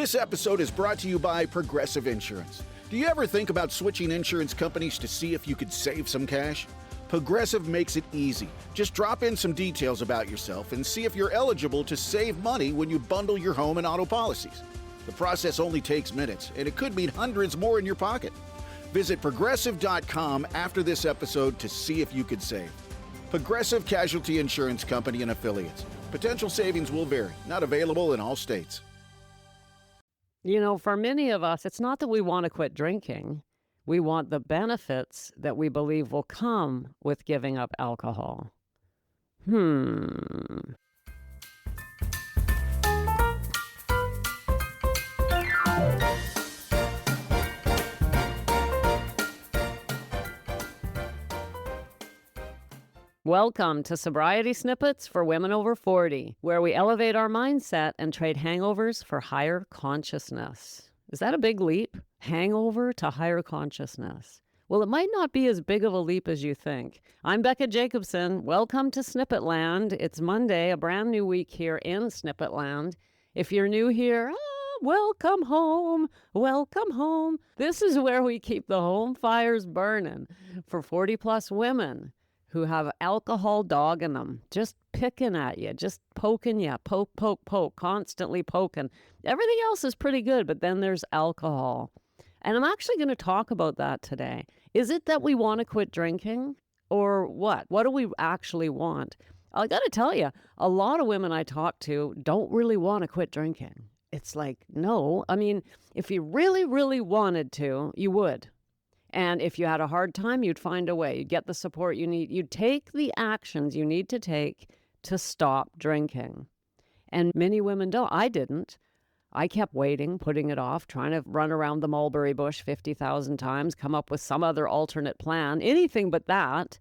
This episode is brought to you by Progressive Insurance. Do you ever think about switching insurance companies to see if you could save some cash? Progressive makes it easy. Just drop in some details about yourself and see if you're eligible to save money when you bundle your home and auto policies. The process only takes minutes, and it could mean hundreds more in your pocket. Visit Progressive.com after this episode to see if you could save. Progressive Casualty Insurance Company and Affiliates. Potential savings will vary. Not available in all states. You know, for many of us, it's not that we want to quit drinking. We want the benefits that we believe will come with giving up alcohol. Welcome to Sobriety Snippets for Women Over 40, where we elevate our mindset and trade hangovers for higher consciousness. Is that a big leap? Hangover to higher consciousness. Well, it might not be as big of a leap as you think. I'm Becca Jacobson. Welcome to Snippet Land. It's Monday, a brand new week here in Snippet Land. If you're new here, welcome home. Welcome home. This is where we keep the home fires burning for 40-plus women who have alcohol dogging them, just picking at you, just poking you, poke, constantly poking. Everything else is pretty good, but then there's alcohol. And I'm actually going to talk about that today. Is it that we want to quit drinking or what? What do we actually want? I got to tell you, a lot of women I talk to don't really want to quit drinking. It's like, no. I mean, if you really, really wanted to, you would. And if you had a hard time, you'd find a way. You'd get the support you need. You'd take the actions you need to take to stop drinking. And many women don't. I didn't. I kept waiting, putting it off, trying to run around the mulberry bush 50,000 times, come up with some other alternate plan, anything but that.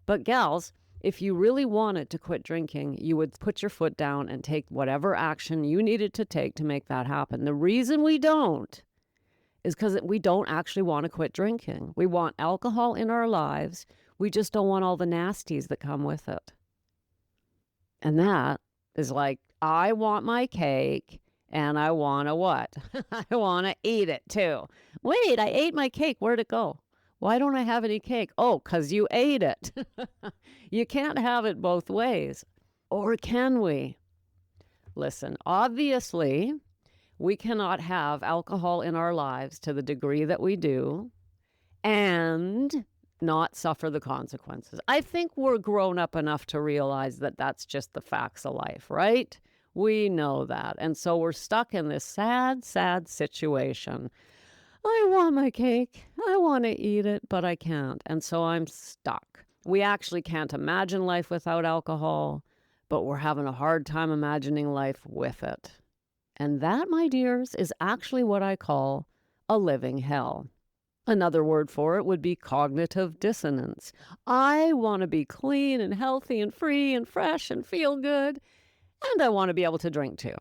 But gals, if you really wanted to quit drinking, you would put your foot down and take whatever action you needed to take to make that happen. The reason we don't is because we don't actually want to quit drinking. We want alcohol in our lives. We just don't want all the nasties that come with it. And that is like, I want my cake and I want to what? I want to eat it too. Wait, I ate my cake. Where'd it go? Why don't I have any cake? Oh, because you ate it. You can't have it both ways. Or can we? Listen, obviously, we cannot have alcohol in our lives to the degree that we do and not suffer the consequences. I think we're grown up enough to realize that that's just the facts of life, right? We know that. And so we're stuck in this sad, sad situation. I want my cake. I want to eat it, but I can't. And so I'm stuck. We actually can't imagine life without alcohol, but we're having a hard time imagining life with it. And that, my dears, is actually what I call a living hell. Another word for it would be cognitive dissonance. I want to be clean and healthy and free and fresh and feel good, and I want to be able to drink too.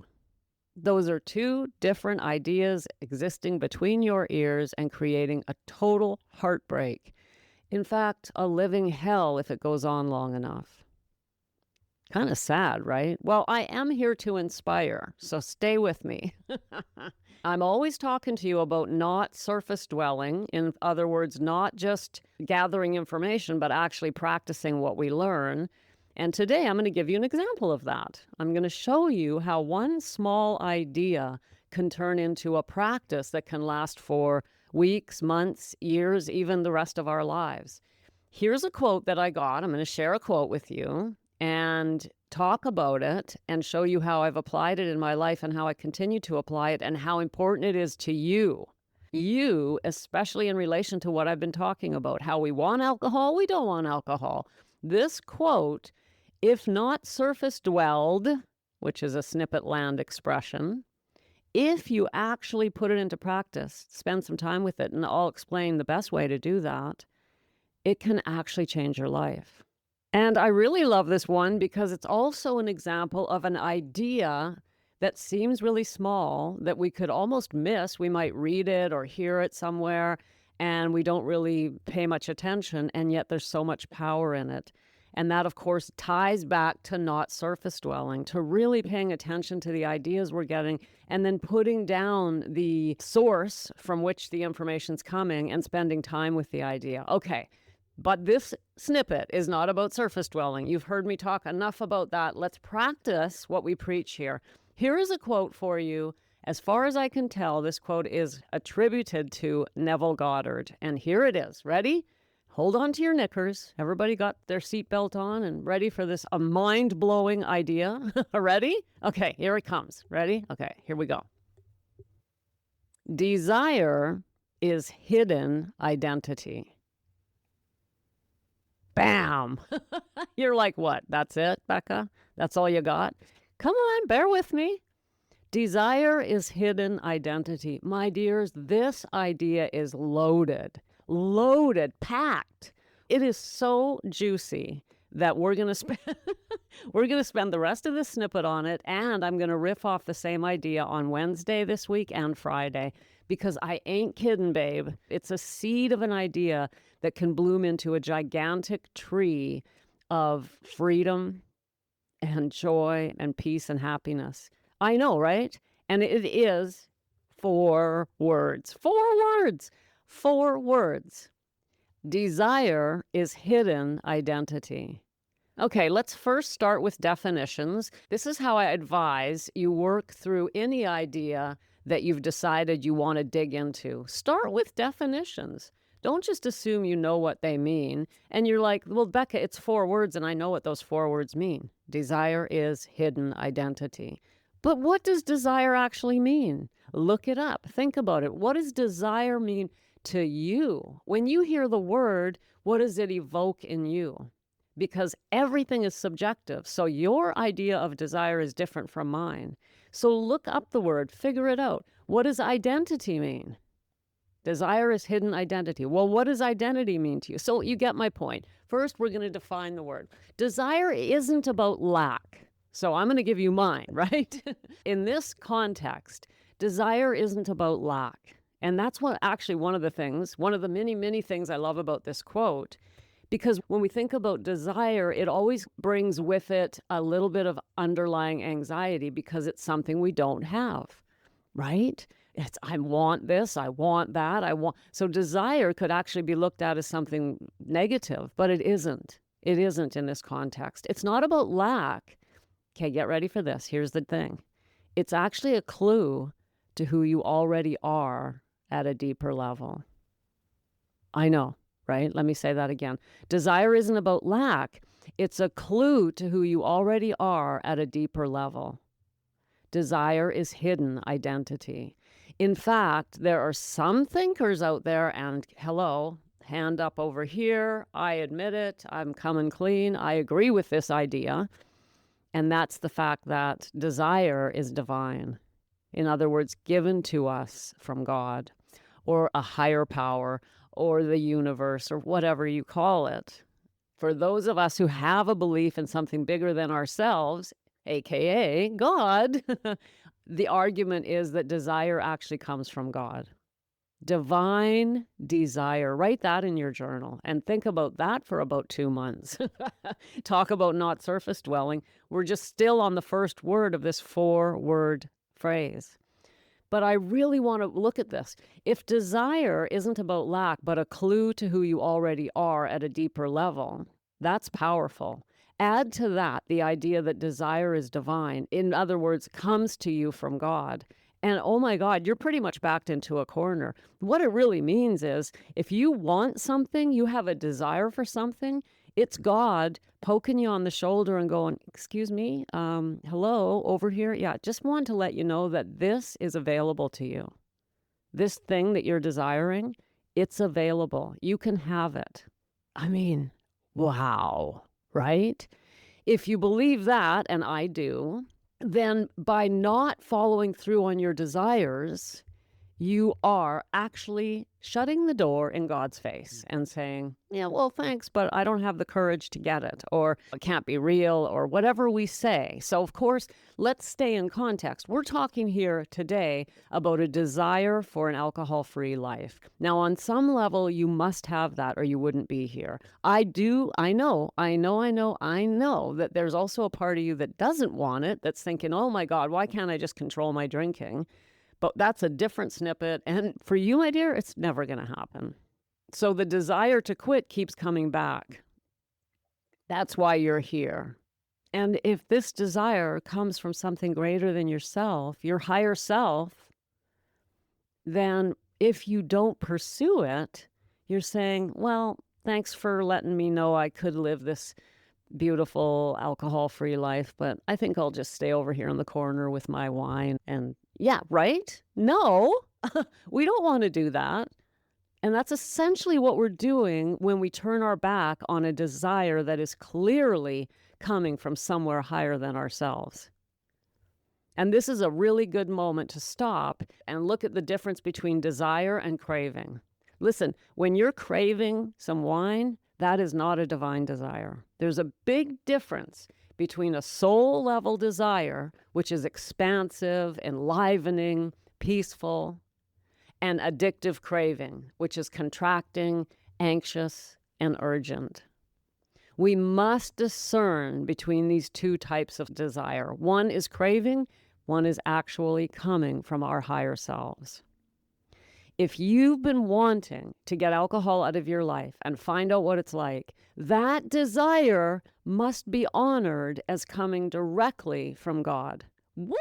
Those are two different ideas existing between your ears and creating a total heartbreak. In fact, a living hell if it goes on long enough. Kind of sad, right? Well, I am here to inspire, so stay with me. I'm always talking to you about not surface dwelling. In other words, not just gathering information, but actually practicing what we learn. And today I'm going to give you an example of that. I'm going to show you how one small idea can turn into a practice that can last for weeks, months, years, even the rest of our lives. Here's a quote that I got. I'm going to share a quote with you and talk about it and show you how I've applied it in my life and how I continue to apply it and how important it is to you. You, especially in relation to what I've been talking about, how we want alcohol, we don't want alcohol. This quote, if not surface dwelled, which is a snippet land expression, if you actually put it into practice, spend some time with it, and I'll explain the best way to do that, it can actually change your life. And I really love this one because it's also an example of an idea that seems really small that we could almost miss. We might read it or hear it somewhere and we don't really pay much attention, and yet there's so much power in it. And that, of course, ties back to not surface dwelling, to really paying attention to the ideas we're getting and then putting down the source from which the information's coming and spending time with the idea. Okay, but this snippet is not about surface dwelling. You've heard me talk enough about that. Let's practice what we preach here. Here is a quote for you. As far as I can tell, this quote is attributed to Neville Goddard. And here it is. Ready? Hold on to your knickers. Everybody got their seatbelt on and ready for this a mind-blowing idea? Ready? Okay, here it comes. Ready? Okay, here we go. Desire is hidden identity. Bam! You're like, what? That's it, Becca? That's all you got? Come on, bear with me. Desire is hidden identity. My dears, this idea is loaded, packed. It is so juicy that we're going to spend we're going to spend the rest of this snippet on it, and I'm going to riff off the same idea on Wednesday this week and Friday, because I ain't kidding, babe. It's a seed of an idea that can bloom into a gigantic tree of freedom and joy and peace and happiness. I know, right? And it is 4 words. 4 words. 4 words. Desire is hidden identity. Okay, let's first start with definitions. This is how I advise you work through any idea that you've decided you want to dig into. Start with definitions. Don't just assume you know what they mean. And you're like, well, Becca, it's 4 words and I know what those 4 words mean. Desire is hidden identity. But what does desire actually mean? Look it up. Think about it. What does desire mean to you? When you hear the word, what does it evoke in you? Because everything is subjective. So your idea of desire is different from mine. So look up the word, figure it out. What does identity mean? Desire is hidden identity. Well, what does identity mean to you? So you get my point. First, we're going to define the word. Desire isn't about lack. So I'm going to give you mine, right? In this context, desire isn't about lack. And that's what actually one of the many, many things I love about this quote. Because when we think about desire, it always brings with it a little bit of underlying anxiety because it's something we don't have, right? It's, I want this, I want that, So desire could actually be looked at as something negative, but it isn't. It isn't in this context. It's not about lack. Okay, get ready for this. Here's the thing. It's actually a clue to who you already are at a deeper level. I know, right? Let me say that again. Desire isn't about lack. It's a clue to who you already are at a deeper level. Desire is hidden identity. In fact, there are some thinkers out there, and hello, hand up over here. I admit it. I'm coming clean. I agree with this idea. And that's the fact that desire is divine. In other words, given to us from God or a higher power or the universe or whatever you call it. For those of us who have a belief in something bigger than ourselves, aka God, the argument is that desire actually comes from God. Divine desire. Write that in your journal and think about that for about 2 months. Talk about not surface dwelling. We're just still on the first word of this 4-word phrase. But I really want to look at this. If desire isn't about lack, but a clue to who you already are at a deeper level, that's powerful. Add to that the idea that desire is divine. In other words, comes to you from God. And oh my God, you're pretty much backed into a corner. What it really means is if you want something, you have a desire for something, it's God poking you on the shoulder and going, excuse me, hello, over here. Yeah, just want to let you know that this is available to you. This thing that you're desiring, it's available. You can have it. I mean, wow, right? If you believe that, and I do, then by not following through on your desires, you are actually shutting the door in God's face and saying, yeah, well, thanks, but I don't have the courage to get it, or it can't be real, or whatever we say. So, of course, let's stay in context. We're talking here today about a desire for an alcohol-free life. Now, on some level, you must have that or you wouldn't be here. I know that there's also a part of you that doesn't want it, that's thinking, oh my God, why can't I just control my drinking? But that's a different snippet. And for you, my dear, it's never going to happen. So the desire to quit keeps coming back. That's why you're here. And if this desire comes from something greater than yourself, your higher self, then if you don't pursue it, you're saying, well, thanks for letting me know I could live this beautiful alcohol-free life, but I think I'll just stay over here in the corner with my wine. And yeah, right? No, we don't want to do that. And that's essentially what we're doing when we turn our back on a desire that is clearly coming from somewhere higher than ourselves. And this is a really good moment to stop and look at the difference between desire and craving. Listen, when you're craving some wine, that is not a divine desire. There's a big difference between a soul-level desire, which is expansive, enlivening, peaceful, and addictive craving, which is contracting, anxious, and urgent. We must discern between these two types of desire. One is craving, one is actually coming from our higher selves. If you've been wanting to get alcohol out of your life and find out what it's like, that desire must be honored as coming directly from God. Woo!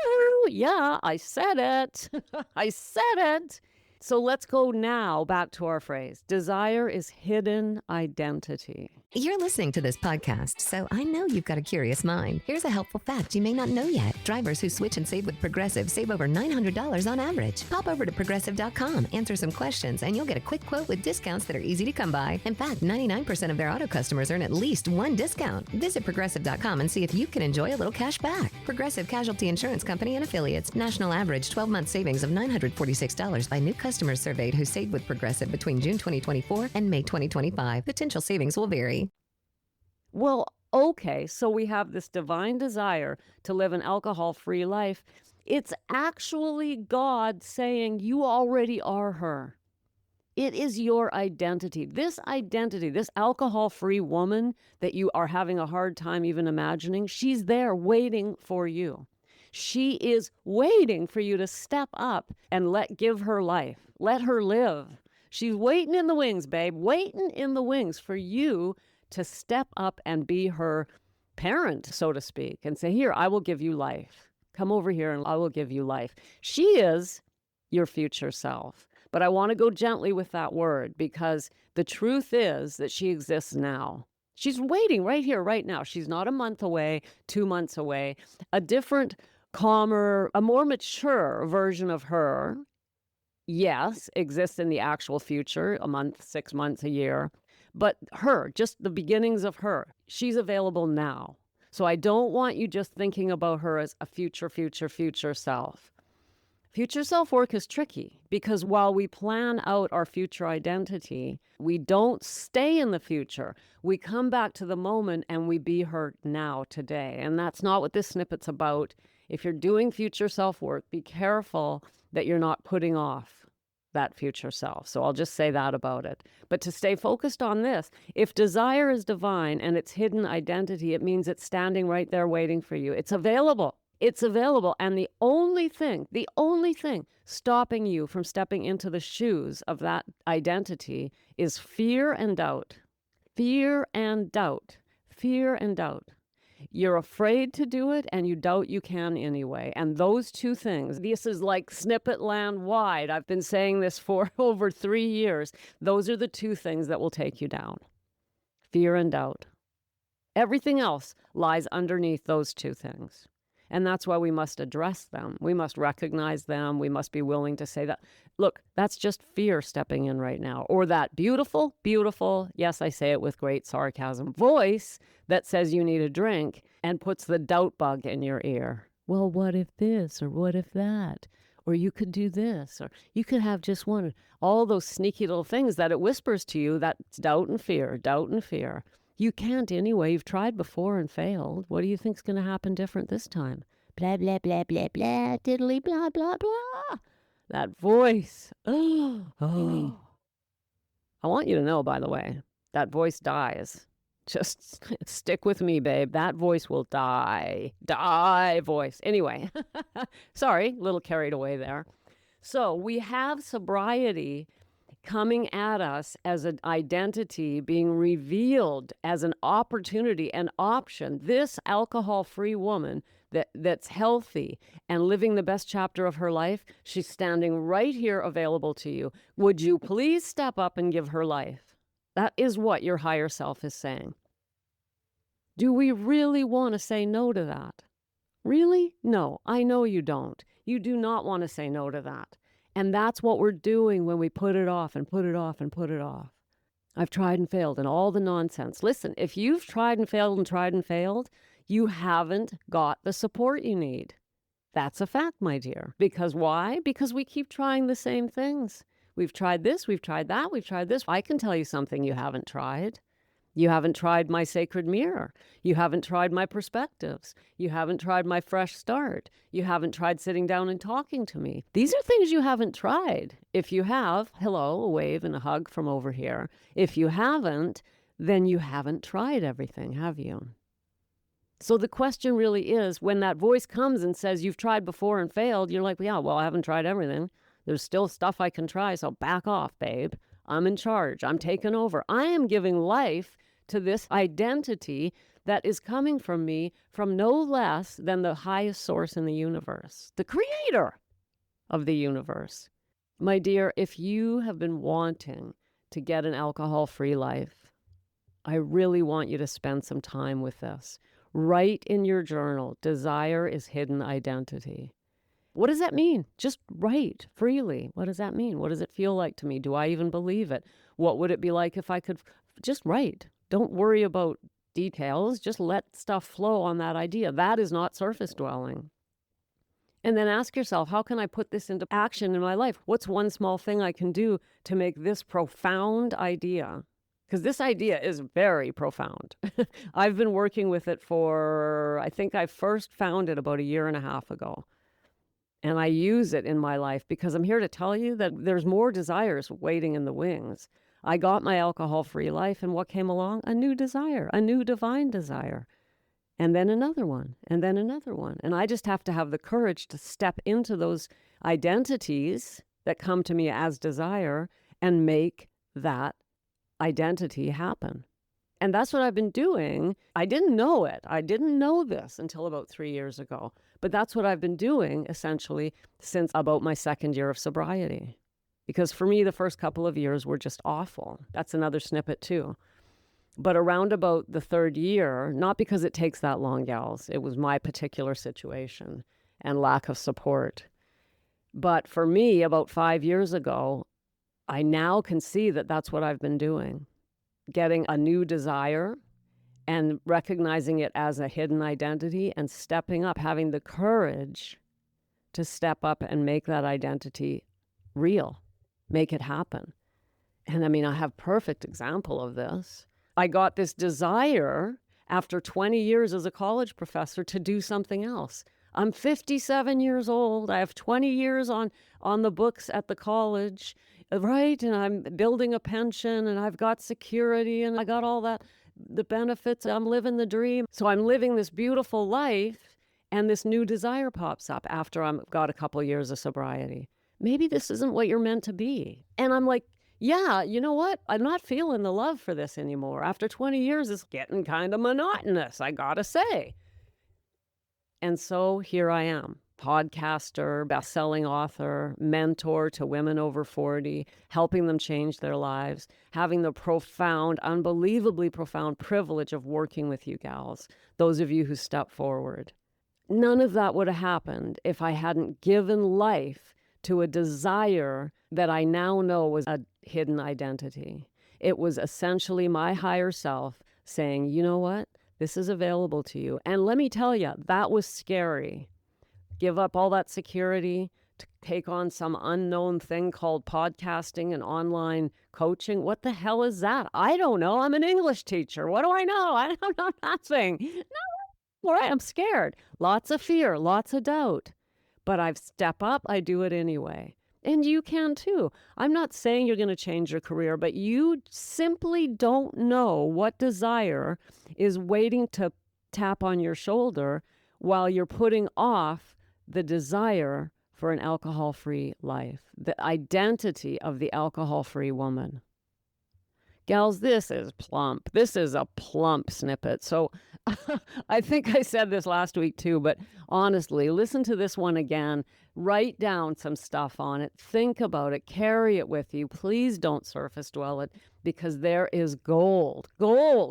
Yeah, I said it. I said it. So let's go now back to our phrase. Desire is hidden identity. You're listening to this podcast, so I know you've got a curious mind. Here's a helpful fact you may not know yet. Drivers who switch and save with Progressive save over $900 on average. Pop over to Progressive.com, answer some questions, and you'll get a quick quote with discounts that are easy to come by. In fact, 99% of their auto customers earn at least one discount. Visit Progressive.com and see if you can enjoy a little cash back. Progressive Casualty Insurance Company and Affiliates. National average 12-month savings of $946 by new customers surveyed who saved with Progressive between June 2024 and May 2025. Potential savings will vary. Well, okay, so we have this divine desire to live an alcohol-free life. It's actually God saying you already are her. It is your identity, this alcohol-free woman that you are having a hard time even imagining, she's there waiting for you. She is waiting for you to step up and give her life. Let her live. She's waiting in the wings, babe, waiting in the wings for you to step up and be her parent, so to speak, and say, here, I will give you life. Come over here and I will give you life. She is your future self. But I want to go gently with that word because the truth is that she exists now. She's waiting right here, right now. She's not a month away, 2 months away. A different, calmer, a more mature version of her, yes, exists in the actual future, a month, 6 months, a year. But her, just the beginnings of her, she's available now. So I don't want you just thinking about her as a future self. Future self-work is tricky because while we plan out our future identity, we don't stay in the future. We come back to the moment and we be her now, today. And that's not what this snippet's about. If you're doing future self-work, be careful that you're not putting off that future self. So I'll just say that about it. But to stay focused on this, if desire is divine and it's hidden identity, it means it's standing right there waiting for you. It's available. It's available. And the only thing stopping you from stepping into the shoes of that identity is fear and doubt. Fear and doubt. Fear and doubt. You're afraid to do it and you doubt you can anyway. And those two things, this is like snippet land wide. I've been saying this for over 3 years. Those are the two things that will take you down. Fear and doubt. Everything else lies underneath those two things. And that's why we must address them. We must recognize them. We must be willing to say that, look, that's just fear stepping in right now. Or that beautiful, yes, I say it with great sarcasm, voice that says you need a drink and puts the doubt bug in your ear. Well, what if this or what if that? or you could do this, or you could have just one. All those sneaky little things that it whispers to you, that's doubt and fear, doubt and fear. You can't anyway. You've tried before and failed. What do you think's going to happen different this time? Blah, blah, blah, blah, blah, diddly, blah, blah, blah. That voice. Oh. I want you to know, by the way, that voice dies. Just stick with me, babe. That voice will die. Die voice. Anyway, sorry, a little carried away there. So we have sobriety coming at us as an identity being revealed as an opportunity, an option. This alcohol-free woman that's healthy and living the best chapter of her life, she's standing right here available to you. Would you please step up and give her life? That is what your higher self is saying. Do we really want to say no to that? Really? No, I know you don't. You do not want to say no to that. And that's what we're doing when we put it off and put it off and put it off. I've tried and failed and all the nonsense. Listen, if you've tried and failed, you haven't got the support you need. That's a fact, my dear. Because why? Because we keep trying the same things. We've tried this, we've tried that, we've tried this. I can tell you something you haven't tried. You haven't tried my sacred mirror. You haven't tried my perspectives. You haven't tried my fresh start. You haven't tried sitting down and talking to me. These are things you haven't tried. If you have, hello, a wave and a hug from over here. If you haven't, then you haven't tried everything, have you? So the question really is, when that voice comes and says you've tried before and failed, you're like, yeah, well, I haven't tried everything. There's still stuff I can try, so back off, babe. I'm in charge. I'm taking over. I am giving life to this identity that is coming from me from no less than the highest source in the universe, the creator of the universe. My dear, if you have been wanting to get an alcohol-free life, I really want you to spend some time with this. Write in your journal, desire is hidden identity. What does that mean? Just write freely. What does that mean? What does it feel like to me? Do I even believe it? What would it be like if I could just write? Don't worry about details. Just let stuff flow on that idea. That is not surface dwelling. And then ask yourself, how can I put this into action in my life? What's one small thing I can do to make this profound idea? Because this idea is very profound. I've been working with it I think I first found it about 1.5 years ago. And I use it in my life because I'm here to tell you that there's more desires waiting in the wings. I got my alcohol-free life, and what came along? A new desire, a new divine desire. And then another one, and then another one. And I just have to have the courage to step into those identities that come to me as desire and make that identity happen. And that's what I've been doing. I didn't know it. I didn't know this until about 3 years ago. But that's what I've been doing, essentially, since about my 2nd year of sobriety. Because for me, the first couple of years were just awful. That's another snippet, too. But around about the 3rd year, not because it takes that long, gals, it was my particular situation and lack of support. But for me, about 5 years ago, I now can see that that's what I've been doing. Getting a new desire and recognizing it as a hidden identity and stepping up, having the courage to step up and make that identity real, make it happen. And I mean, I have perfect example of this. I got this desire after 20 years as a college professor to do something else. I'm 57 years old. I have 20 years on the books at the college, right? And I'm building a pension and I've got security and I got all that, the benefits. I'm living the dream. So I'm living this beautiful life and this new desire pops up after I've got a couple years of sobriety. Maybe this isn't what you're meant to be. And I'm like, yeah, you know what? I'm not feeling the love for this anymore. After 20 years, it's getting kind of monotonous, I gotta say. And so here I am, podcaster, best-selling author, mentor to women over 40, helping them change their lives, having the profound, unbelievably profound privilege of working with you gals, those of you who step forward. None of that would have happened if I hadn't given life to a desire that I now know was a hidden identity. It was essentially my higher self saying, you know what? This is available to you. And let me tell you, that was scary. Give up all that security to take on some unknown thing called podcasting and online coaching. What the hell is that? I don't know. I'm an English teacher. What do I know? I don't know nothing. No, all right, I'm scared. Lots of fear, lots of doubt. But I've stepped up. I do it anyway. And you can too. I'm not saying you're going to change your career, but you simply don't know what desire is waiting to tap on your shoulder while you're putting off the desire for an alcohol-free life, the identity of the alcohol-free woman. Gals, this is plump. This is a plump snippet. So I think I said this last week too, but honestly, listen to this one again. Write down some stuff on it. Think about it. Carry it with you. Please don't surface dwell it, because there is gold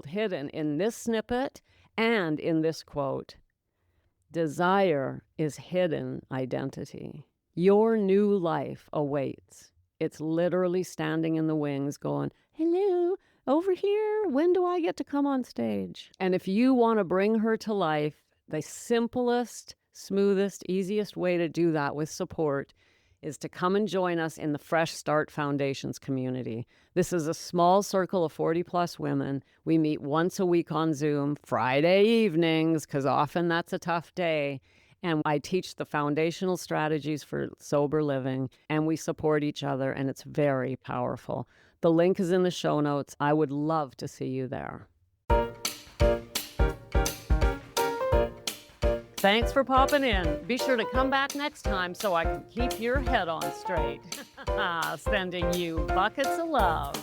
hidden in this snippet and in this quote. Desire is hidden identity. Your new life awaits. It's literally standing in the wings going, hello, over here. When do I get to come on stage? And if you want to bring her to life, the simplest, smoothest, easiest way to do that with support is to come and join us in the Fresh Start Foundations community. This is a small circle of 40-plus women. We meet once a week on Zoom, Friday evenings, because often that's a tough day. And I teach the foundational strategies for sober living, and we support each other, and it's very powerful. The link is in the show notes. I would love to see you there. Thanks for popping in. Be sure to come back next time so I can keep your head on straight. Sending you buckets of love.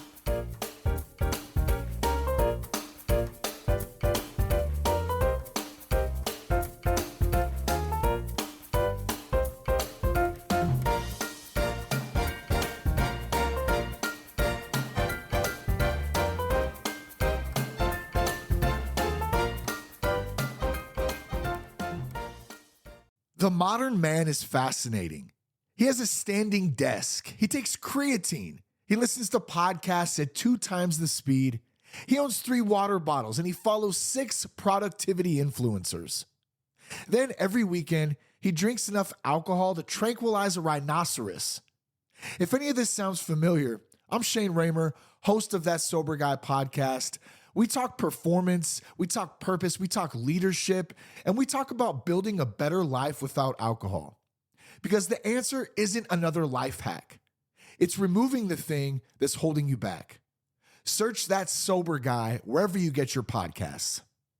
The modern man is fascinating. He has a standing desk. He takes creatine. He listens to podcasts at 2 times the speed. He owns 3 water bottles, and he follows 6 productivity influencers. Then every weekend, he drinks enough alcohol to tranquilize a rhinoceros. If any of this sounds familiar, I'm Shane Raymer, host of That Sober Guy podcast. We talk performance, we talk purpose, we talk leadership, and we talk about building a better life without alcohol. Because the answer isn't another life hack. It's removing the thing that's holding you back. Search That Sober Guy wherever you get your podcasts.